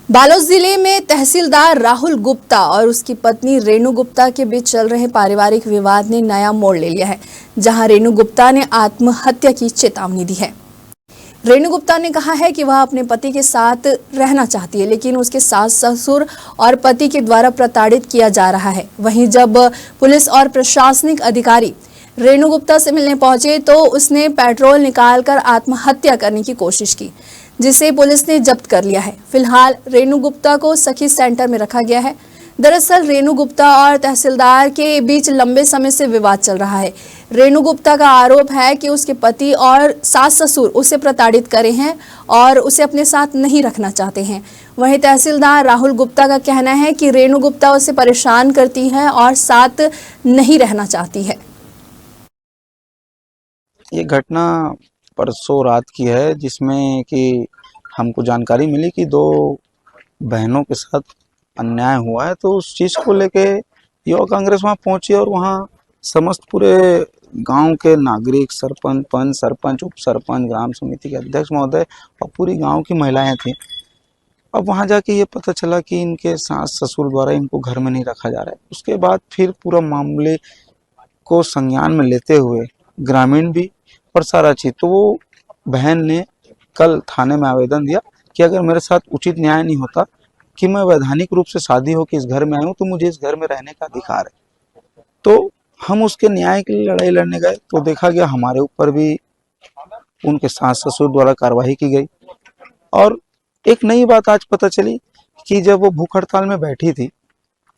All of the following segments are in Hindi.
बालोद जिले में तहसीलदार राहुल गुप्ता और उसकी पत्नी रेणु गुप्ता के बीच चल रहे पारिवारिक विवाद ने नया मोड़ ले लिया है, जहां रेणु गुप्ता ने आत्महत्या की चेतावनी दी है। रेणु गुप्ता ने कहा है कि वह अपने पति के साथ रहना चाहती है, लेकिन उसके सास ससुर और पति के द्वारा प्रताड़ित किया जा रहा है। वहीं जब पुलिस और प्रशासनिक अधिकारी रेणु गुप्ता से मिलने पहुंचे तो उसने पेट्रोल निकालकर आत्महत्या करने की कोशिश की, जिसे पुलिस ने जब्त कर लिया है। फिलहाल रेणु गुप्ता को सखी सेंटर में रखा गया है। दरअसल रेणु गुप्ता और तहसीलदार के बीच लंबे समय से विवाद चल रहा है। रेणु गुप्ता का आरोप है कि उसके पति और सास ससुर उसे प्रताड़ित करे हैं और उसे अपने साथ नहीं रखना चाहते हैं। वहीं तहसीलदार राहुल गुप्ता का कहना है कि रेणु गुप्ता उसे परेशान करती है और साथ नहीं रहना चाहती है। ये घटना परसों रात की है, जिसमें कि हमको जानकारी मिली कि दो बहनों के साथ अन्याय हुआ है। तो उस चीज़ को लेके युवा कांग्रेस वहाँ पहुंची और वहाँ समस्त पूरे गांव के नागरिक, सरपंच, पंच सरपंच, उप सरपंच, ग्राम समिति के अध्यक्ष महोदय और पूरी गांव की महिलाएं थी। अब वहाँ जाके ये पता चला कि इनके सास ससुर द्वारा इनको घर में नहीं रखा जा रहा है। उसके बाद फिर पूरा मामले को संज्ञान में लेते हुए ग्रामीण भी और सारा चीज, तो वो बहन ने कल थाने में आवेदन दिया कि अगर मेरे साथ उचित न्याय नहीं होता कि मैं वैधानिक रूप से शादी हो के इस घर में आई हूँ, तो मुझे इस घर में रहने का अधिकार है। तो हम उसके न्याय के लिए लड़ाई लड़ने गए तो देखा गया हमारे ऊपर भी उनके सास ससुर द्वारा कार्रवाई की गई। और एक नई बात आज पता चली कि जब वो भूख हड़ताल में बैठी थी,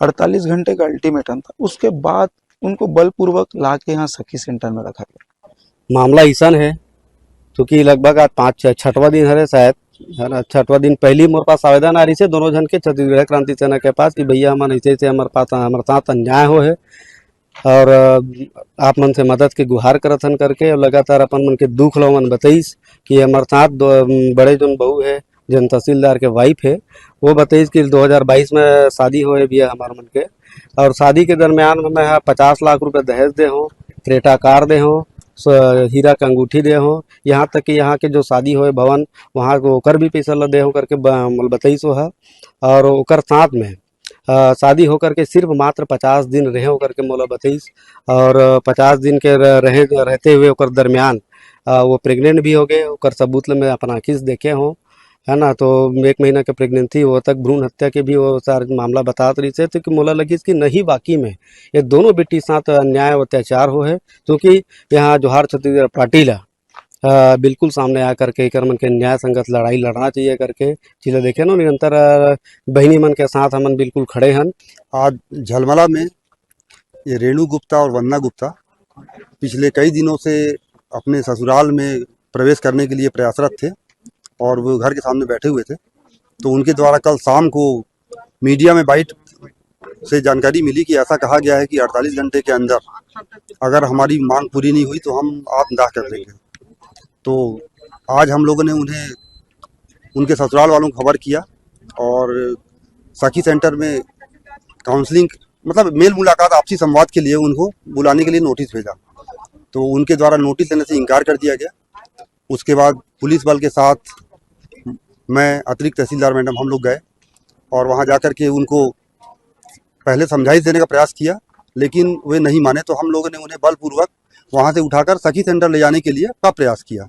48 घंटे का अल्टीमेटम था, उसके बाद उनको बलपूर्वक ला के यहाँ सखी सेंटर में रखा गया। मामला ऐसा है क्योंकि लगभग आज 5-6वां दिन है शायद, है ना। 6वां दिन पहली मोर पास आवेदन आ रही है दोनों जन के छत्तीसगढ़ क्रांति सेना के पास कि भैया हमारे ऐसे हमारे साथ अन्याय हो है और आप मन से मदद के गुहार करथन करके और लगातार अपन मन के दुख लो मन बताइस कि हमारे साथ बड़े जन बहू है जन तहसीलदार के वाइफ है, वो बताइस कि 2022 में शादी हो भैया हमारे मन के, और शादी के दरमियान में 50 लाख रुपए दहेज दे हो, क्रेटा कार दे हो, हीरा का अंगूठी दे हो, यहाँ तक कि यहाँ के जो शादी होए भवन वहाँ को ओकर भी पैसा ल दे हो करके बताइस हो है। और ओकर साथ में शादी होकर के सिर्फ मात्र 50 दिन रहे होकर के मोला बताइस, और 50 दिन के रहते हुए ओकर दरमियान वो प्रेग्नेंट भी हो गए। ओकर सबूत में अपना आँखी से देखे हो, है ना। तो 1 महीना के प्रेगनेंसी वो तक भ्रूण हत्या के भी वो सारे मामला बतात रही थे। तो कि मोला लगी कि नहीं बाकी में ये दोनों बेटी साथ अन्याय और अत्याचार हो है, क्योंकि यहाँ जोहार छत्तीसगढ़ पार्टी ला बिल्कुल सामने आ करके एकर मन के न्याय संगत लड़ाई लड़ना चाहिए करके चीज़ें देखे ना। निरंतर बहनी मन के साथ हमन बिल्कुल खड़े हैं। आज झलमला में ये रेणु गुप्ता और वंदना गुप्ता पिछले कई दिनों से अपने ससुराल में प्रवेश करने के लिए प्रयासरत थे और वो घर के सामने बैठे हुए थे। तो उनके द्वारा कल शाम को मीडिया में बाइट से जानकारी मिली कि ऐसा कहा गया है कि 48 घंटे के अंदर अगर हमारी मांग पूरी नहीं हुई तो हम आत्मदाह कर देंगे। तो आज हम लोगों ने उन्हें उनके ससुराल वालों को खबर किया और सखी सेंटर में काउंसलिंग मतलब मेल मुलाकात आपसी संवाद के लिए उनको बुलाने के लिए नोटिस भेजा। तो उनके द्वारा नोटिस लेने से इनकार कर दिया गया। उसके बाद पुलिस बल के साथ मैं अतिरिक्त तहसीलदार मैडम हम लोग गए और वहां जाकर के उनको पहले समझाइश देने का प्रयास किया, लेकिन वे नहीं माने। तो हम लोगों ने उन्हें बलपूर्वक वहां से उठाकर सखी सेंटर ले जाने के लिए का प्रयास किया।